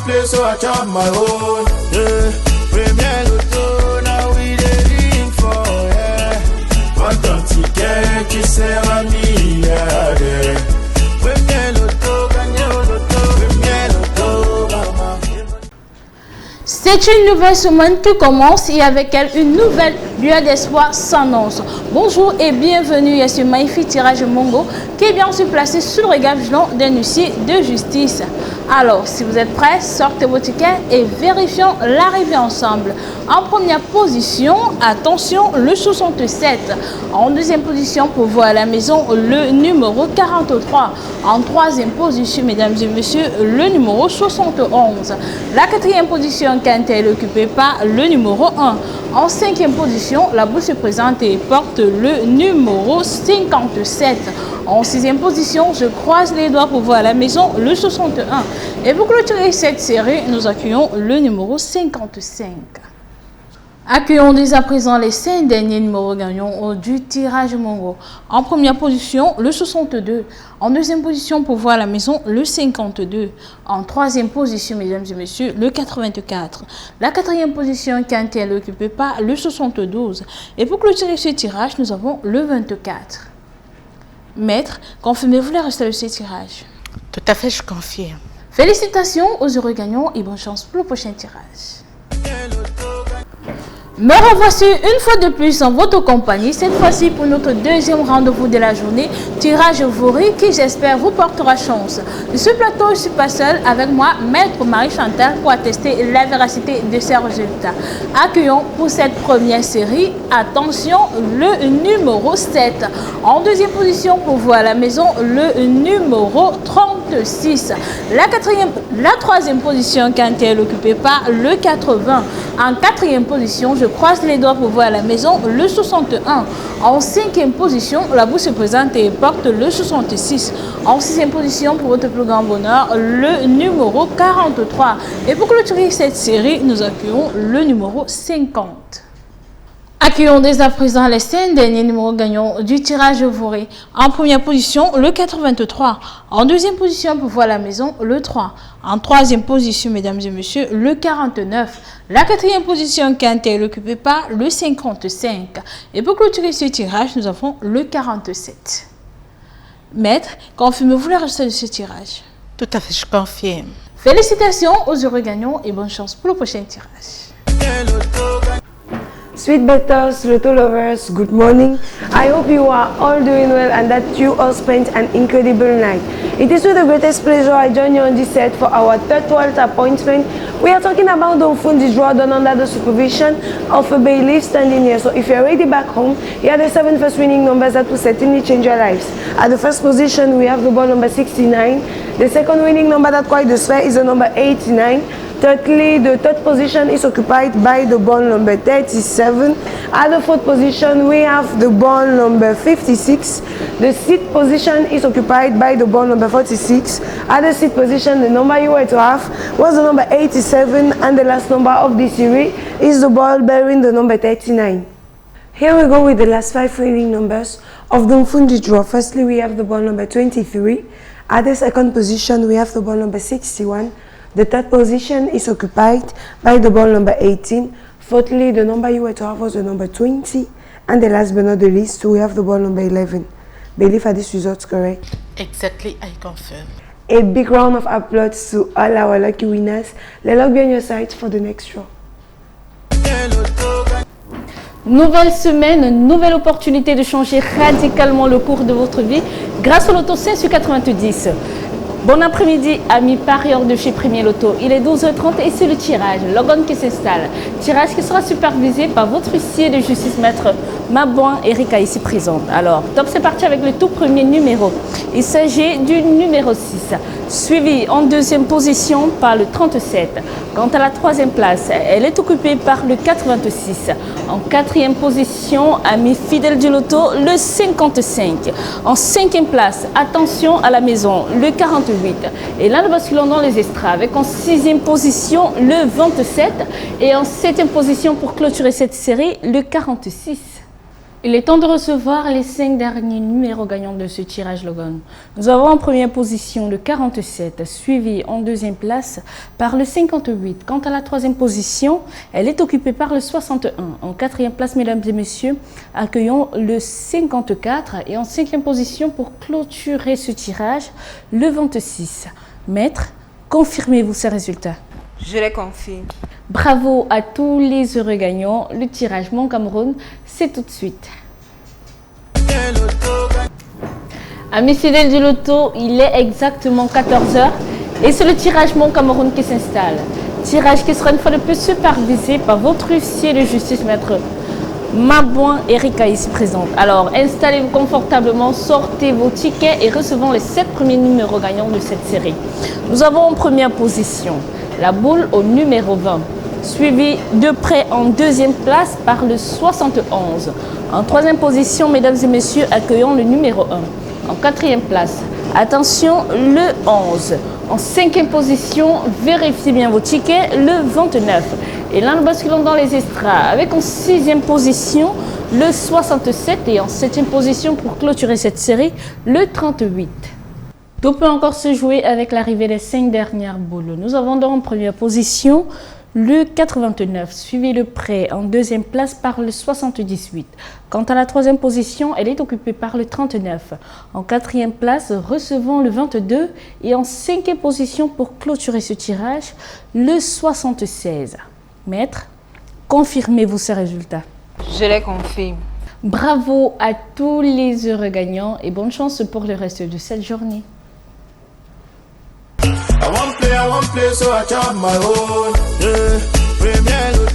play, so I chop my own. Yeah, premier loto, now we dey for, yeah. What don't ticket qui sert à milliardaire. Premier loto, gagné au loto, premier loto, maman. C'est une nouvelle semaine qui commence et avec elle une nouvelle lueur d'espoir s'annonce. Bonjour et bienvenue à ce magnifique tirage Mongo qui est bien sûr placé sous le regard vigilant d'un huissier de justice. Alors, si vous êtes prêts, sortez vos tickets et vérifions l'arrivée ensemble. En première position, attention, le 67. En deuxième position, pour voir à la maison, le numéro 43. En troisième position, mesdames et messieurs, le numéro 71. La quatrième position, quand elle est occupée par le numéro 1. En cinquième position, la bourse se présente et porte le numéro 57. En sixième position, je croise les doigts pour voir à la maison le 61. Et pour clôturer cette série, nous accueillons le numéro 55. Accueillons dès à présent les 5 derniers numéros gagnants du tirage Mongo. En première position, le 62. En deuxième position, pour voir à la maison, le 52. En troisième position, mesdames et messieurs, le 84. La quatrième position, quand elle est occupée par le 72. Et pour clôturer ce tirage, nous avons le 24. Maître, confirmez-vous les résultats de ce tirage? Tout à fait, je confirme. Félicitations aux heureux gagnants et bonne chance pour le prochain tirage. Me revoici une fois de plus en votre compagnie, cette fois-ci pour notre deuxième rendez-vous de la journée, tirage Vori qui j'espère vous portera chance. De ce plateau, je ne suis pas seule, avec moi, Maître Marie-Chantal pour attester la véracité de ces résultats. Accueillons pour cette première série, attention, le numéro 7. En deuxième position pour voir à la maison, le numéro 36. La troisième position quand elle est occupée par le 80. En quatrième position, je croise les doigts pour voir à la maison le 61. En cinquième position, la bourse se présente et porte le 66. En sixième position, pour votre plus grand bonheur, le numéro 43. Et pour clôturer cette série, nous accueillons le numéro 50. Accueillons dès à présent les 5 derniers numéros gagnants du tirage Vori. En première position, le 83. En deuxième position, pour voir la maison, le 3. En troisième position, mesdames et messieurs, le 49. La quatrième position, quand elle est occupée par le 55. Et pour clôturer ce tirage, nous avons le 47. Maître, confirmez-vous les résultats de ce tirage? Tout à fait, je confirme. Félicitations aux heureux gagnants et bonne chance pour le prochain tirage. Sweet betters, Lotto lovers, good morning. I hope you are all doing well and that you all spent an incredible night. It is with the greatest pleasure I join you on this set for our third world appointment. We are talking about the Fundi draw done under the supervision of a bailiff standing here. So if you're already back home, here are the 7 first winning numbers that will certainly change your lives. At the first position, we have the ball number 69. The second winning number that quite the spare is the number 89. Thirdly, the third position is occupied by the ball number 37. At the fourth position, we have the ball number 56. The sixth position is occupied by the ball number 46. At the sixth position, the number you were to have was the number 87. And the last number of this series is the ball bearing the number 39. Here we go with the last 5 winning numbers of the Mfundi draw. Firstly, we have the ball number 23. At the second position, we have the ball number 61. The third position is occupied by the ball number 18. Fourthly, the number you were to have was the number 20. And the last but not the least, we have the ball number 11. Believe are these results correct? Exactly, I confirm. A big round of applause to all our lucky winners. Let luck be on your side for the next draw. Nouvelle semaine, nouvelle opportunité de changer radicalement le cours de votre vie grâce au Loto 5 sur 90. Bon après-midi, amis parieurs de chez Premier Loto. Il est 12h30 et c'est le tirage, l'organe qui s'installe. Tirage qui sera supervisé par votre huissier de justice, maître Mabouin Erika, ici présente. Alors, top, c'est parti avec le tout premier numéro. Il s'agit du numéro 6, suivi en deuxième position par le 37. Quant à la troisième place, elle est occupée par le 86. En quatrième position, amis fidèles du Loto, le 55. En cinquième place, attention à la maison, le 48. Et là, nous basculons dans les extras avec en sixième position le 27 et en septième position pour clôturer cette série, le 46. Il est temps de recevoir les 5 derniers numéros gagnants de ce tirage Logan. Nous avons en première position le 47, suivi en deuxième place par le 58. Quant à la troisième position, elle est occupée par le 61. En quatrième place, mesdames et messieurs, accueillons le 54. Et en cinquième position, pour clôturer ce tirage, le 26. Maître, confirmez-vous ces résultats? Je les confirme. Bravo à tous les heureux gagnants. Le tirage Mon Cameroun, c'est tout de suite. Amis fidèles du loto, il est exactement 14h et c'est le tirage Mon Cameroun qui s'installe. Tirage qui sera une fois de plus supervisé par votre huissier de justice, maître Mabouin Erika ici présente. Alors installez-vous confortablement, sortez vos tickets et recevons les 7 premiers numéros gagnants de cette série. Nous avons en première position la boule au numéro 20, suivi de près en deuxième place par le 71. En troisième position, mesdames et messieurs, accueillons le numéro 1. En quatrième place, attention, le 11. En cinquième position, vérifiez bien vos tickets, le 29. Et là, nous basculons dans les extras avec en sixième position, le 67. Et en septième position, pour clôturer cette série, le 38. Tout peut encore se jouer avec l'arrivée des 5 dernières boules. Nous avons donc en première position le 89, suivi de près en deuxième place par le 78. Quant à la troisième position, elle est occupée par le 39. En quatrième place, recevons le 22. Et en cinquième position, pour clôturer ce tirage, le 76. Maître, confirmez-vous ces résultats? Je les confirme. Bravo à tous les heureux gagnants et bonne chance pour le reste de cette journée. I want play, so I chop my own. Yeah, Premier